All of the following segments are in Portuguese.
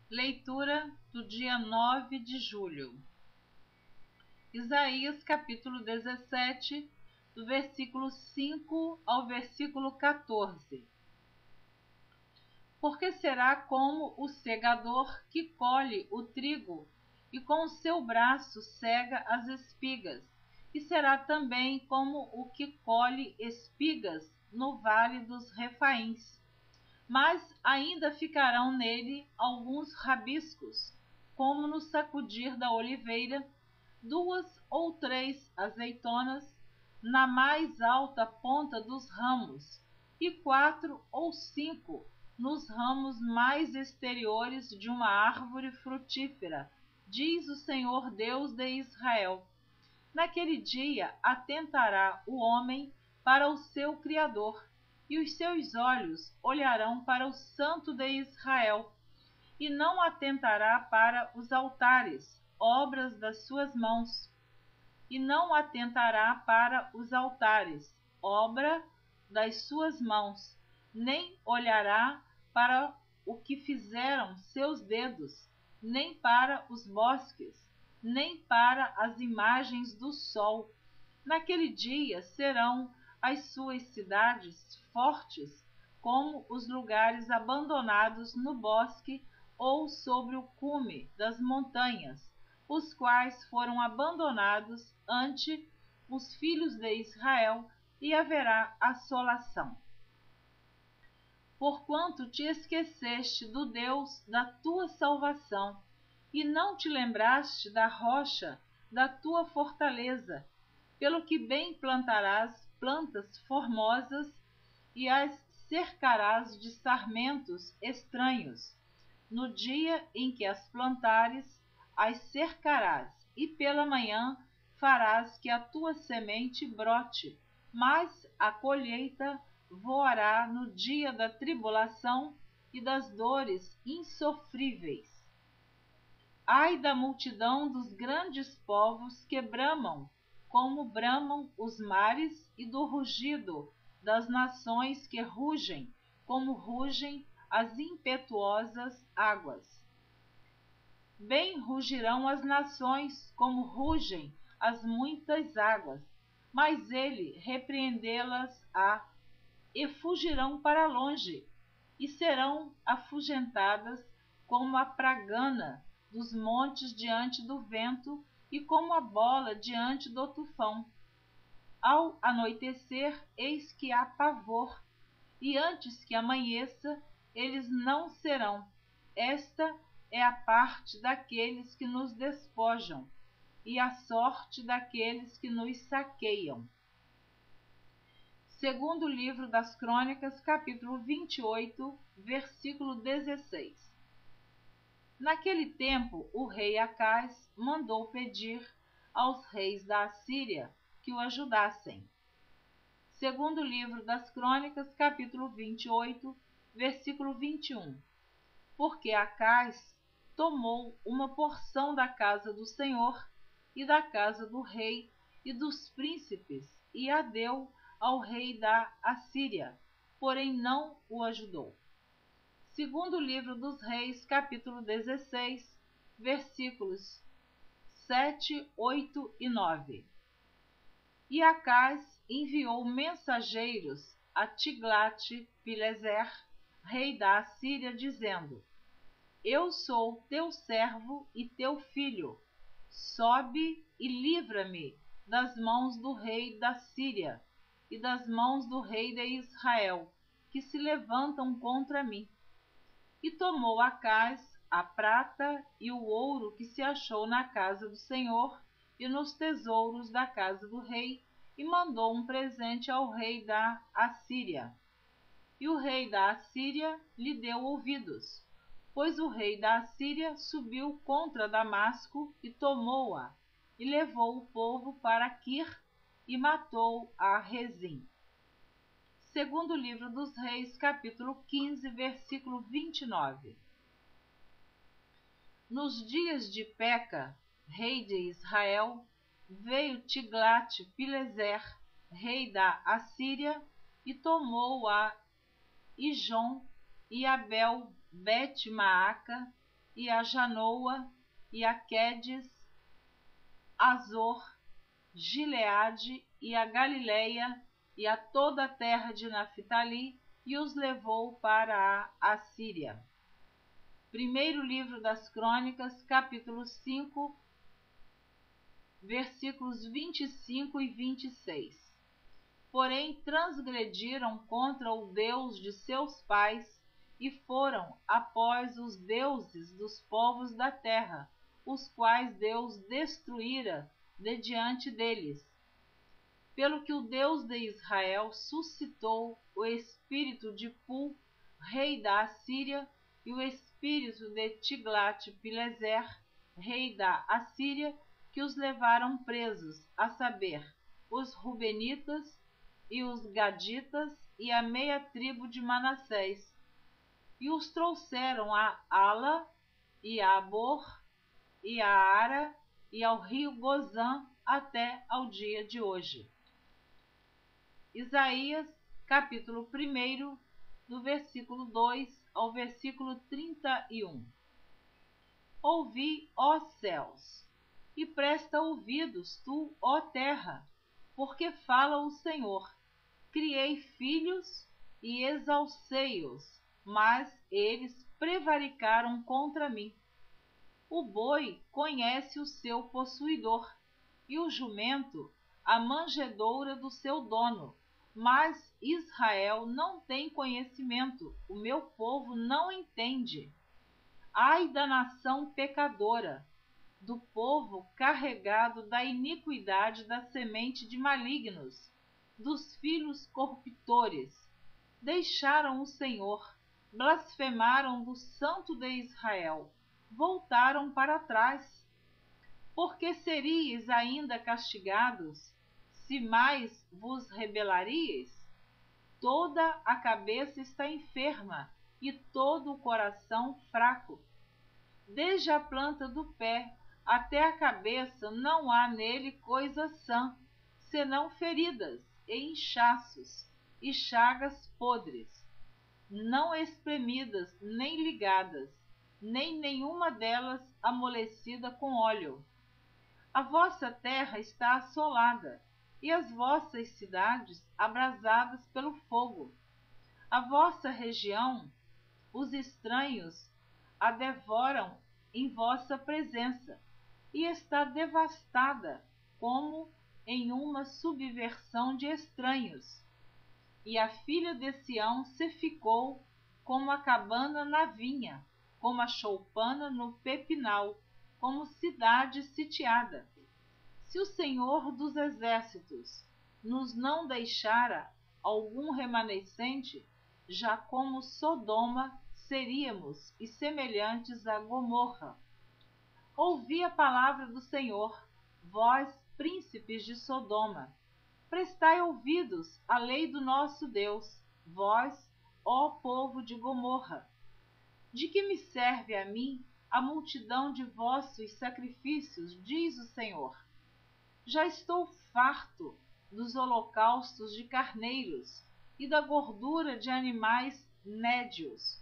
Leitura do dia 9 de julho. Isaías capítulo 17, do versículo 5 ao versículo 14. Porque será como o segador que colhe o trigo e com o seu braço cega as espigas, e será também como o que colhe espigas no vale dos Refaíns. Mas ainda ficarão nele alguns rabiscos, como no sacudir da oliveira, 2 ou 3 azeitonas na mais alta ponta dos ramos, e 4 ou 5 nos ramos mais exteriores de uma árvore frutífera, diz o Senhor Deus de Israel. Naquele dia atentará o homem para o seu Criador, e os seus olhos olharão para o Santo de Israel, e não atentará para os altares, obras das suas mãos, e não atentará para os altares, obra das suas mãos, nem olhará para o que fizeram seus dedos, nem para os bosques, nem para as imagens do sol. Naquele dia serão as suas cidades fortes como os lugares abandonados no bosque ou sobre o cume das montanhas, os quais foram abandonados ante os filhos de Israel, e haverá assolação. Porquanto te esqueceste do Deus da tua salvação, e não te lembraste da rocha da tua fortaleza, pelo que bem plantarás plantas formosas e as cercarás de sarmentos estranhos. No dia em que as plantares, as cercarás, e pela manhã farás que a tua semente brote, mas a colheita voará no dia da tribulação e das dores insofríveis. Ai da multidão dos grandes povos que bramam, como bramam os mares, e do rugido das nações que rugem, como rugem as impetuosas águas. Bem rugirão as nações, como rugem as muitas águas, mas ele repreendê-las-á, e fugirão para longe, e serão afugentadas como a pragana dos montes diante do vento, e como a bola diante do tufão. Ao anoitecer, eis que há pavor, e antes que amanheça, eles não serão. Esta é a parte daqueles que nos despojam, e a sorte daqueles que nos saqueiam. Segundo livro das Crônicas, capítulo 28, versículo 16. Naquele tempo, o rei Acaz mandou pedir aos reis da Assíria que o ajudassem. Segundo livro das Crônicas, capítulo 28, versículo 21. Porque Acaz tomou uma porção da casa do Senhor e da casa do rei e dos príncipes, e a deu ao rei da Assíria, porém não o ajudou. Segundo livro dos Reis, capítulo 16, versículos 7, 8 e 9. E Acaz enviou mensageiros a Tiglat-Pileser, rei da Assíria, dizendo: Eu sou teu servo e teu filho, sobe e livra-me das mãos do rei da Síria e das mãos do rei de Israel, que se levantam contra mim. E tomou Acaz a prata e o ouro que se achou na casa do Senhor e nos tesouros da casa do rei, e mandou um presente ao rei da Assíria. E o rei da Assíria lhe deu ouvidos, pois o rei da Assíria subiu contra Damasco e tomou-a, e levou o povo para Quir e matou a Rezim. Segundo livro dos Reis, capítulo 15, versículo 29. Nos dias de Peca, rei de Israel, veio Tiglat-Pileser, rei da Assíria, e tomou a Ijon e Abel Bet-Maaca, e a Janoa, e a Quedes, Azor, Gileade, e a Galileia, e a toda a terra de Naphtali, e os levou para a Assíria. Primeiro livro das Crônicas, capítulo 5, versículos 25 e 26. Porém transgrediram contra o Deus de seus pais, e foram após os deuses dos povos da terra, os quais Deus destruíra de diante deles. Pelo que o Deus de Israel suscitou o espírito de Pul, rei da Assíria, e o espírito de Tiglat-Pileser, rei da Assíria, que os levaram presos, a saber, os Rubenitas e os Gaditas e a meia tribo de Manassés, e os trouxeram a Ala, e a Abor, e a Ara, e ao rio Gozã, até ao dia de hoje. Isaías, capítulo 1, do versículo 2 ao versículo 31. Ouvi, ó céus, e presta ouvidos tu, ó terra, porque fala o Senhor. Criei filhos e exalcei-os, mas eles prevaricaram contra mim. O boi conhece o seu possuidor, e o jumento a manjedoura do seu dono, mas Israel não tem conhecimento, o meu povo não entende. Ai da nação pecadora, do povo carregado da iniquidade da semente de malignos, dos filhos corruptores. Deixaram o Senhor, blasfemaram do Santo de Israel, voltaram para trás. Porque seríeis ainda castigados, se mais vos rebelaríeis? Toda a cabeça está enferma, e todo o coração fraco. Desde a planta do pé até a cabeça não há nele coisa sã, senão feridas e inchaços, e chagas podres, não espremidas nem ligadas, nem nenhuma delas amolecida com óleo. A vossa terra está assolada, e as vossas cidades abrasadas pelo fogo. A vossa região, os estranhos a devoram em vossa presença, e está devastada como em uma subversão de estranhos. E a filha de Sião se ficou como a cabana na vinha, como a choupana no pepinal, como cidade sitiada. Se o Senhor dos Exércitos nos não deixara algum remanescente, já como Sodoma seríamos e semelhantes a Gomorra. Ouvi a palavra do Senhor, vós, príncipes de Sodoma. Prestai ouvidos à lei do nosso Deus, vós, ó povo de Gomorra. De que me serve a mim a multidão de vossos sacrifícios, diz o Senhor? Já estou farto dos holocaustos de carneiros e da gordura de animais nédios,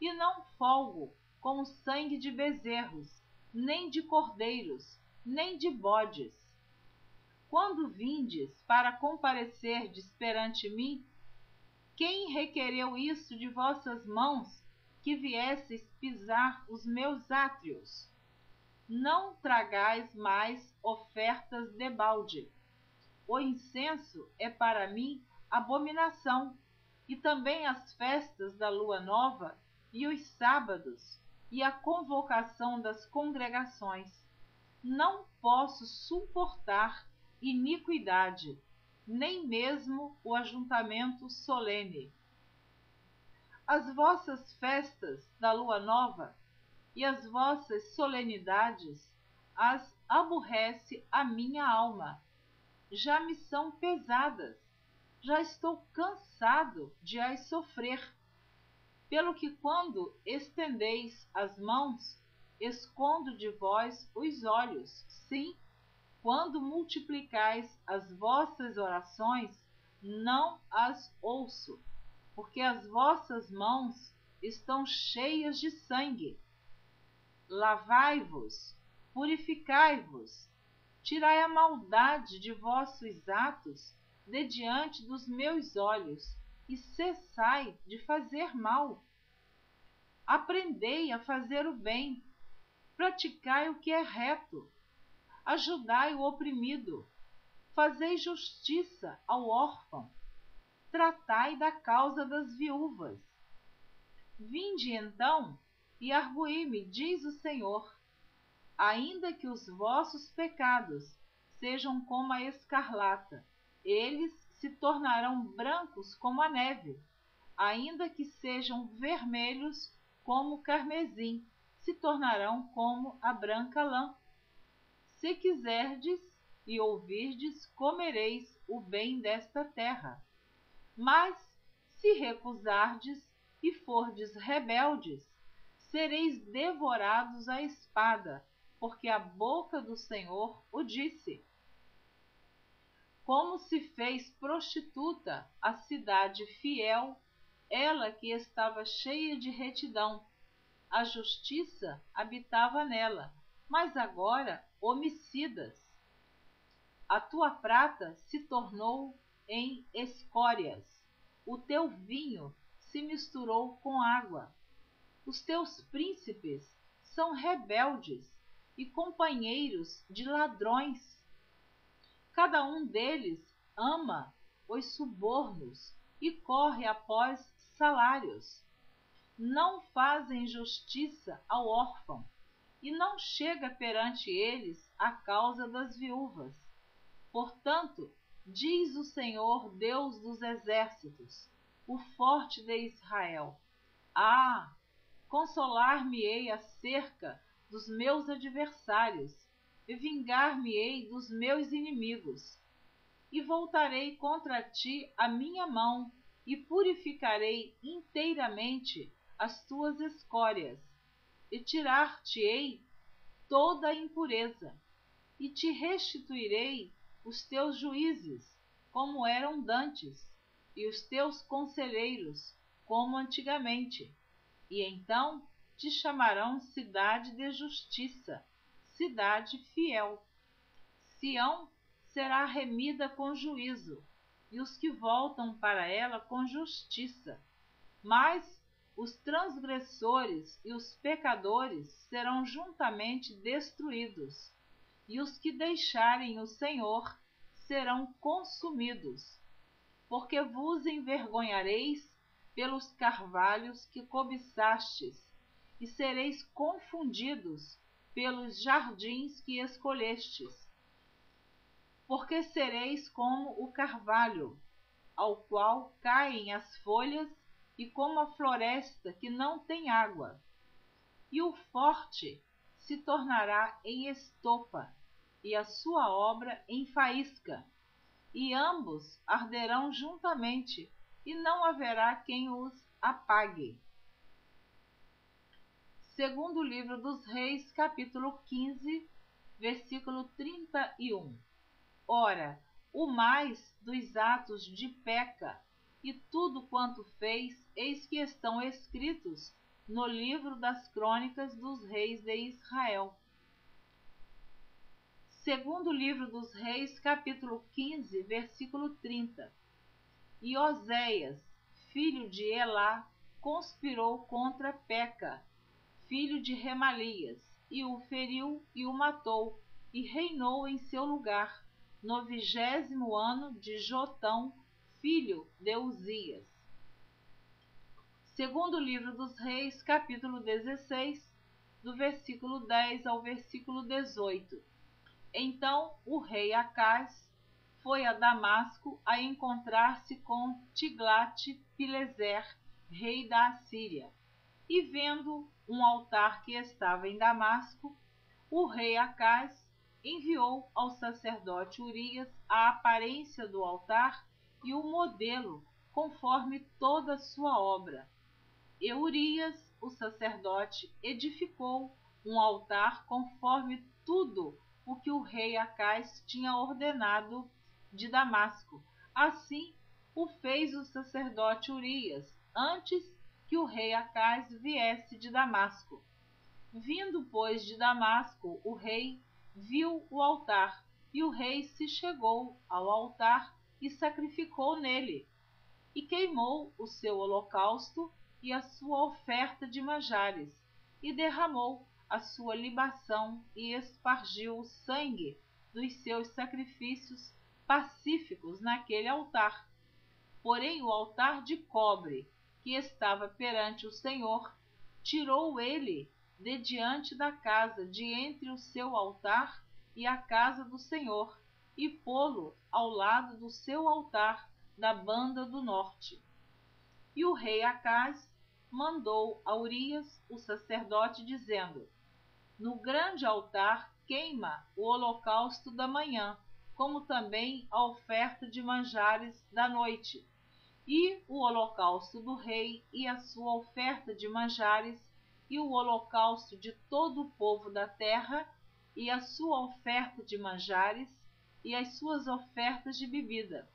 e não folgo com o sangue de bezerros, nem de cordeiros, nem de bodes. Quando vindes para comparecerdes perante mim, quem requereu isso de vossas mãos, que viesseis pisar os meus átrios? Não tragais mais ofertas debalde. O incenso é para mim abominação, e também as festas da lua nova, e os sábados, e a convocação das congregações. Não posso suportar iniquidade, nem mesmo o ajuntamento solene. As vossas festas da lua nova e as vossas solenidades as aborrece a minha alma. Já me são pesadas, já estou cansado de as sofrer. Pelo que quando estendeis as mãos, escondo de vós os olhos. Sim, quando multiplicais as vossas orações, não as ouço, porque as vossas mãos estão cheias de sangue. lavai-vos, purificai-vos, tirai a maldade de vossos atos de diante dos meus olhos, e cessai de fazer mal. Aprendei a fazer o bem, praticai o que é reto, ajudai o oprimido, fazei justiça ao órfão, tratai da causa das viúvas. Vinde então e arguí-me, diz o Senhor, ainda que os vossos pecados sejam como a escarlata, eles se tornarão brancos como a neve, ainda que sejam vermelhos como o carmesim, se tornarão como a branca lã. Se quiserdes e ouvirdes, comereis o bem desta terra. Mas, se recusardes e fordes rebeldes, sereis devorados à espada, porque a boca do Senhor o disse. Como se fez prostituta a cidade fiel, ela que estava cheia de retidão. A justiça habitava nela, mas agora homicidas. A tua prata se tornou em escórias, o teu vinho se misturou com água. Os teus príncipes são rebeldes e companheiros de ladrões. Cada um deles ama os subornos e corre após salários. Não fazem justiça ao órfão, e não chega perante eles a causa das viúvas. Portanto, diz o Senhor, Deus dos exércitos, o forte de Israel: Ah, consolar-me-ei acerca dos meus adversários, e vingar-me-ei dos meus inimigos. E voltarei contra ti a minha mão, e purificarei inteiramente as tuas escórias, e tirar-te-ei toda a impureza, e te restituirei os teus juízes, como eram dantes, e os teus conselheiros, como antigamente. E então te chamarão cidade de justiça, cidade fiel. Sião será remida com juízo, e os que voltam para ela com justiça. Mas os transgressores e os pecadores serão juntamente destruídos, e os que deixarem o Senhor serão consumidos. Porque vos envergonhareis pelos carvalhos que cobiçastes, e sereis confundidos pelos jardins que escolhestes. Porque sereis como o carvalho, ao qual caem as folhas, e como a floresta que não tem água. E o forte se tornará em estopa, e a sua obra em faísca, e ambos arderão juntamente, e não haverá quem os apague. Segundo livro dos Reis, capítulo 15, versículo 31. Ora, o mais dos atos de Peca, e tudo quanto fez, eis que estão escritos no livro das crônicas dos reis de Israel. Segundo livro dos Reis, capítulo 15, versículo 30. E Oséias, filho de Elá, conspirou contra Peca, filho de Remalias, e o feriu e o matou, e reinou em seu lugar, no 20º ano de Jotão, filho de Uzias. Segundo livro dos Reis, capítulo 16, do versículo 10 ao versículo 18. Então o rei Acaz foi a Damasco a encontrar-se com Tiglat-Pileser, rei da Assíria. E vendo um altar que estava em Damasco, o rei Acaz enviou ao sacerdote Urias a aparência do altar e o modelo, conforme toda a sua obra. E Urias, o sacerdote, edificou um altar conforme tudo o que o rei Acaz tinha ordenado de Damasco. Assim o fez o sacerdote Urias, antes que o rei Acaz viesse de Damasco. Vindo, pois, de Damasco, o rei viu o altar, e o rei se chegou ao altar e sacrificou nele, e queimou o seu holocausto e a sua oferta de manjares, e derramou a sua libação e espargiu o sangue dos seus sacrifícios pacíficos naquele altar. Porém o altar de cobre, que estava perante o Senhor, tirou ele de diante da casa, de entre o seu altar e a casa do Senhor, e pô-lo ao lado do seu altar, da banda do norte. E o rei Acás mandou a Urias, o sacerdote, dizendo: no grande altar queima o holocausto da manhã, como também a oferta de manjares da noite, e o holocausto do rei e a sua oferta de manjares, e o holocausto de todo o povo da terra, e a sua oferta de manjares, e as suas ofertas de bebida,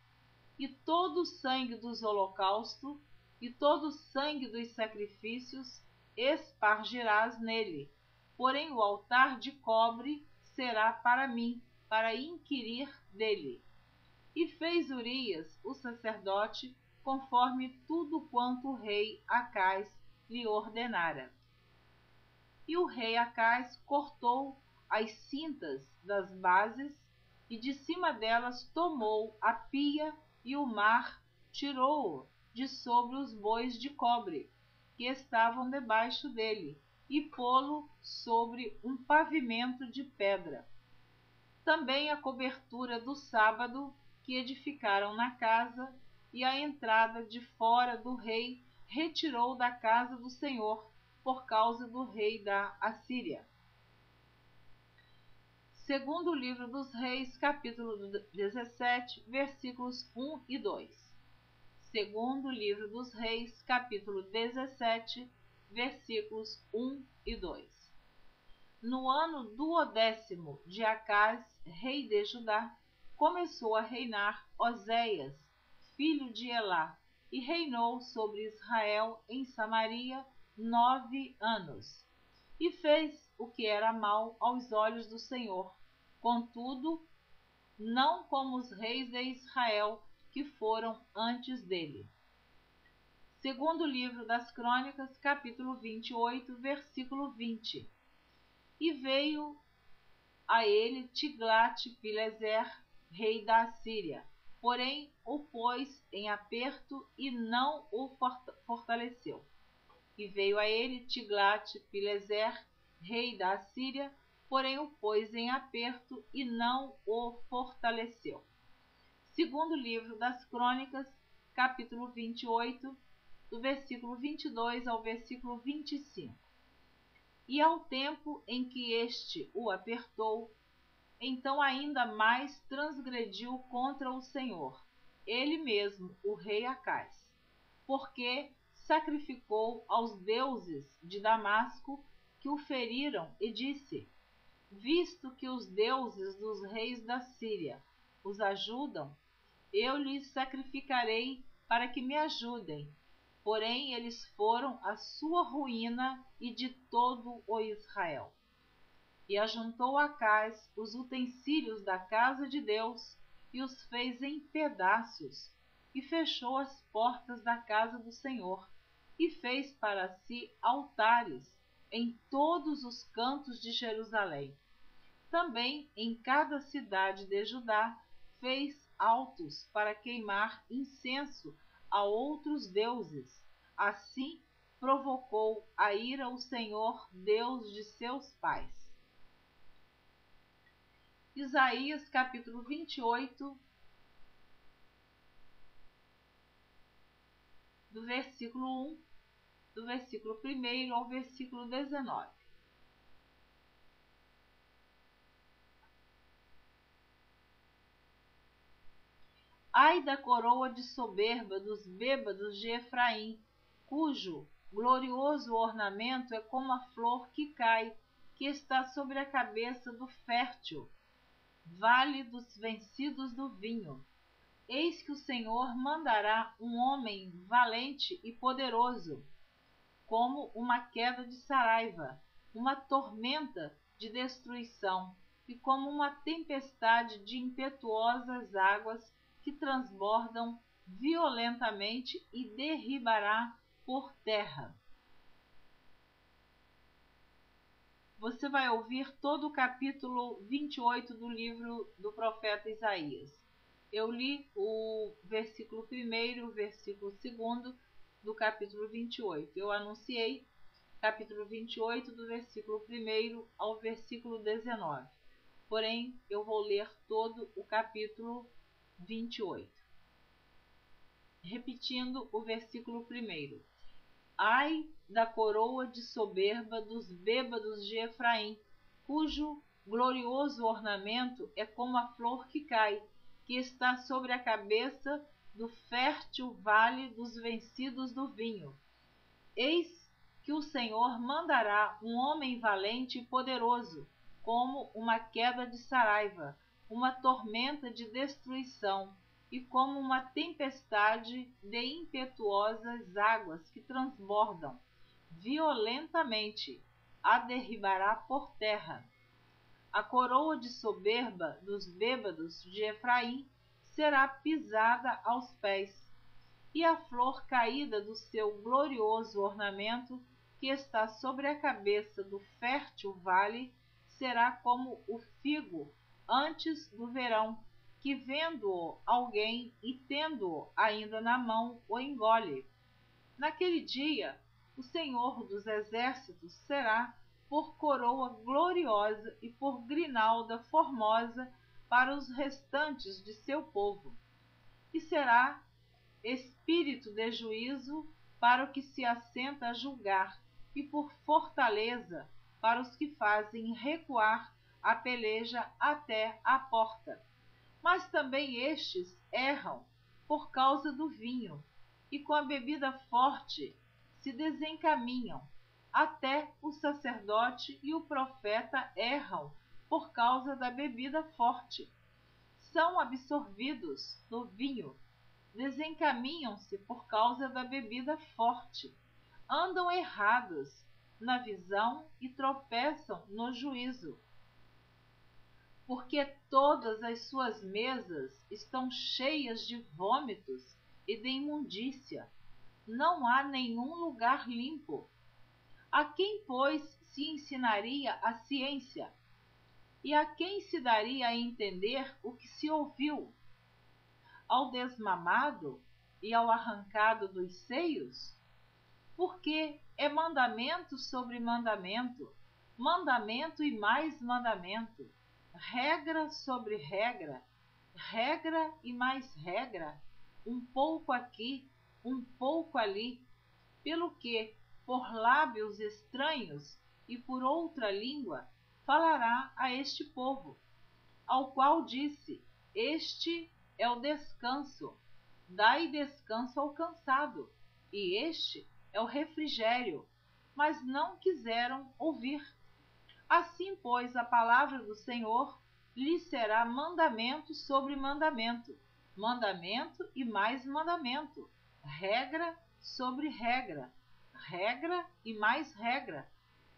e todo o sangue dos holocaustos, e todo o sangue dos sacrifícios espargirás nele. Porém o altar de cobre será para mim, para inquirir dele. E fez Urias, o sacerdote, conforme tudo quanto o rei Acás lhe ordenara. E o rei Acás cortou as cintas das bases, e de cima delas tomou a pia, e o mar tirou-o de sobre os bois de cobre, que estavam debaixo dele, e pô-lo sobre um pavimento de pedra. Também a cobertura do sábado que edificaram na casa, e a entrada de fora do rei retirou da casa do Senhor, por causa do rei da Assíria. Segundo livro dos Reis, capítulo 17, versículos 1 e 2. Segundo livro dos Reis, capítulo 17, versículos 1 e 2. No ano 12º de Acás, rei de Judá, começou a reinar Oséias, filho de Elá, e reinou sobre Israel em Samaria 9 anos. E fez o que era mal aos olhos do Senhor, contudo, não como os reis de Israel que foram antes dele. Segundo livro das Crônicas, capítulo 28, versículo 20. E veio a ele Tiglat-Pileser, rei da Assíria, porém o pôs em aperto e não o fortaleceu. E veio a ele Tiglat-Pileser, rei da Assíria, porém o pôs em aperto e não o fortaleceu. Segundo livro das Crônicas, capítulo 28, do versículo 22 ao versículo 25. E ao tempo em que este o apertou, então ainda mais transgrediu contra o Senhor, ele mesmo, o rei Acás, porque sacrificou aos deuses de Damasco que o feriram, e disse: visto que os deuses dos reis da Síria os ajudam, eu lhes sacrificarei para que me ajudem. Porém eles foram a sua ruína e de todo o Israel. E ajuntou Acás os utensílios da casa de Deus e os fez em pedaços, e fechou as portas da casa do Senhor, e fez para si altares em todos os cantos de Jerusalém. Também em cada cidade de Judá fez altos para queimar incenso a outros deuses. Assim provocou a ira o Senhor, Deus de seus pais. Isaías capítulo 28, do versículo 1, do versículo 1 ao versículo 19. Ai da coroa de soberba dos bêbados de Efraim, cujo glorioso ornamento é como a flor que cai, que está sobre a cabeça do fértil, vale dos vencidos do vinho. Eis que o Senhor mandará um homem valente e poderoso, como uma queda de saraiva, uma tormenta de destruição e como uma tempestade de impetuosas águas que transbordam violentamente e derribará por terra. Você vai ouvir todo o capítulo 28 do livro do profeta Isaías. Eu li o versículo 1º, o versículo 2º do capítulo 28. Eu anunciei capítulo 28, do versículo 1º ao versículo 19. Porém, eu vou ler todo o capítulo 28. Repetindo o versículo 1º. Ai da coroa de soberba dos bêbados de Efraim, cujo glorioso ornamento é como a flor que cai, que está sobre a cabeça do fértil vale dos vencidos do vinho. Eis que o Senhor mandará um homem valente e poderoso, como uma queda de saraiva, uma tormenta de destruição, e como uma tempestade de impetuosas águas que transbordam violentamente, a derribará por terra. A coroa de soberba dos bêbados de Efraim será pisada aos pés, e a flor caída do seu glorioso ornamento, que está sobre a cabeça do fértil vale, será como o figo antes do verão, que vendo-o alguém e tendo-o ainda na mão, o engole. Naquele dia, o Senhor dos Exércitos será por coroa gloriosa e por grinalda formosa para os restantes de seu povo, e será espírito de juízo para o que se assenta a julgar, e por fortaleza para os que fazem recuar a peleja até a porta. Mas também estes erram por causa do vinho, e com a bebida forte se desencaminham. Até o sacerdote e o profeta erram por causa da bebida forte. São absorvidos no vinho, desencaminham-se por causa da bebida forte, andam errados na visão e tropeçam no juízo, porque todas as suas mesas estão cheias de vômitos e de imundícia. Não há nenhum lugar limpo. A quem, pois, se ensinaria a ciência? E a quem se daria a entender o que se ouviu? Ao desmamado e ao arrancado dos seios? Porque é mandamento sobre mandamento, mandamento e mais mandamento, regra sobre regra, regra e mais regra, um pouco aqui, um pouco ali, pelo que, por lábios estranhos e por outra língua, falará a este povo, ao qual disse: este é o descanso, dai descanso ao cansado, e este é o refrigério, mas não quiseram ouvir. Assim, pois, a palavra do Senhor lhes será mandamento sobre mandamento, mandamento e mais mandamento, regra sobre regra, regra e mais regra,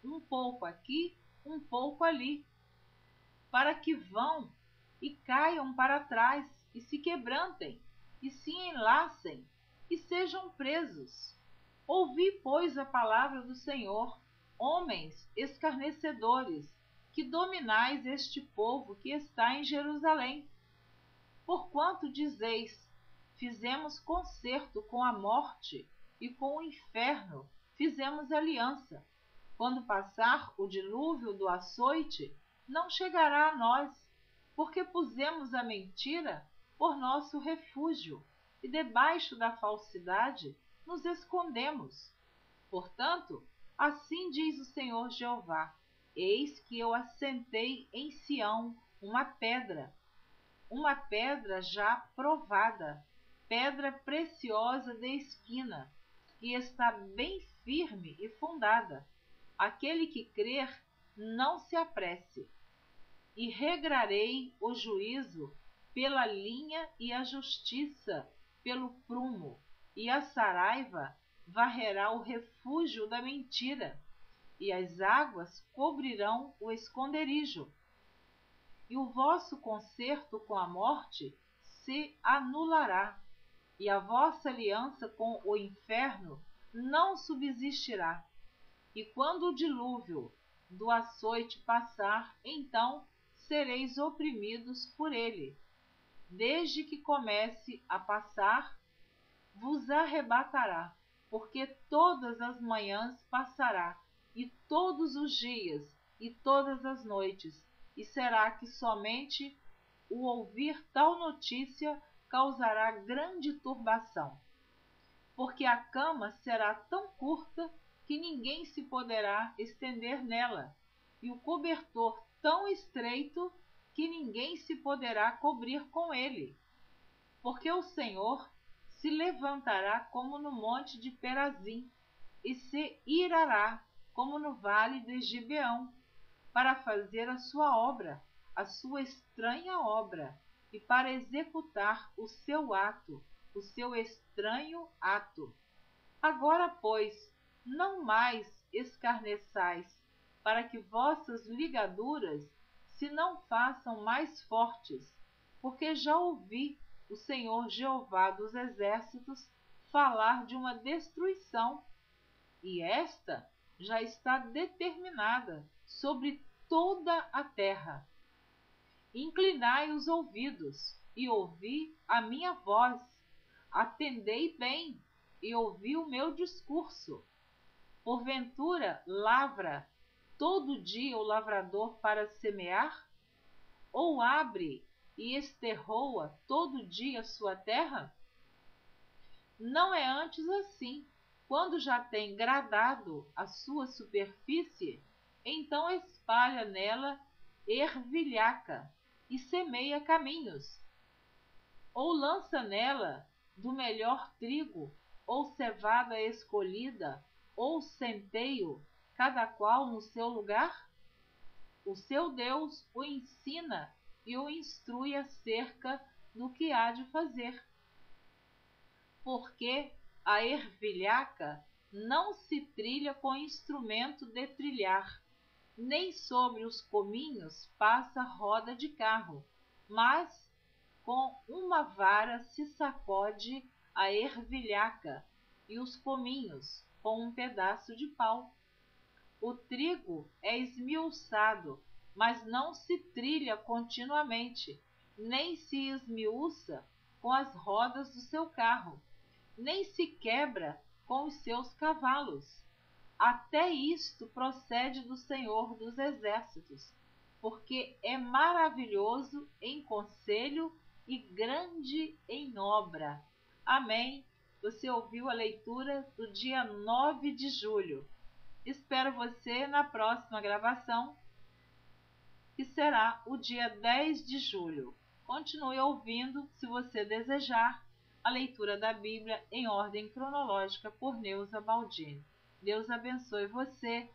um pouco aqui, um pouco ali, para que vão e caiam para trás, e se quebrantem, e se enlacem, e sejam presos. Ouvi, pois, a palavra do Senhor, homens escarnecedores, que dominais este povo que está em Jerusalém. Porquanto dizeis: fizemos concerto com a morte, e com o inferno fizemos aliança. Quando passar o dilúvio do açoite, não chegará a nós, porque pusemos a mentira por nosso refúgio, e debaixo da falsidade nos escondemos. Portanto, assim diz o Senhor Jeová: eis que eu assentei em Sião uma pedra já provada, pedra preciosa de esquina, que está bem firme e fundada. Aquele que crer, não se apresse. E regrarei o juízo pela linha e a justiça pelo prumo, e a saraiva varrerá o refúgio da mentira, e as águas cobrirão o esconderijo. E o vosso concerto com a morte se anulará, e a vossa aliança com o inferno não subsistirá. E quando o dilúvio do açoite passar, então sereis oprimidos por ele. Desde que comece a passar, vos arrebatará, porque todas as manhãs passará, e todos os dias, e todas as noites, e será que somente o ouvir tal notícia causará grande turbação. Porque a cama será tão curta que ninguém se poderá estender nela, e o cobertor tão estreito que ninguém se poderá cobrir com ele. Porque o Senhor se levantará como no monte de Perazim, e se irará como no vale de Gibeão, para fazer a sua obra, a sua estranha obra, e para executar o seu ato, o seu estranho ato. Agora, pois, não mais escarneçais, para que vossas ligaduras se não façam mais fortes, porque já ouvi o Senhor Jeová dos Exércitos falar de uma destruição, e esta já está determinada sobre toda a terra. Inclinai os ouvidos e ouvi a minha voz, atendei bem e ouvi o meu discurso. Porventura lavra todo dia o lavrador para semear? Ou abre e esterroa todo dia sua terra? Não é antes assim, quando já tem gradado a sua superfície, então espalha nela ervilhaca e semeia caminhos. Ou lança nela do melhor trigo, ou cevada escolhida, ou centeio, cada qual no seu lugar? O seu Deus o ensina e o instrui acerca do que há de fazer. Porque a ervilhaca não se trilha com instrumento de trilhar, nem sobre os cominhos passa roda de carro, mas com uma vara se sacode a ervilhaca e os cominhos com um pedaço de pau. O trigo é esmiuçado, mas não se trilha continuamente, nem se esmiuça com as rodas do seu carro, nem se quebra com os seus cavalos. Até isto procede do Senhor dos Exércitos, porque é maravilhoso em conselho e grande em obra. Amém. Você ouviu a leitura do dia 9 de julho. Espero você na próxima gravação, que será o dia 10 de julho. Continue ouvindo, se você desejar, a leitura da Bíblia em ordem cronológica por Neuza Baldini. Deus abençoe você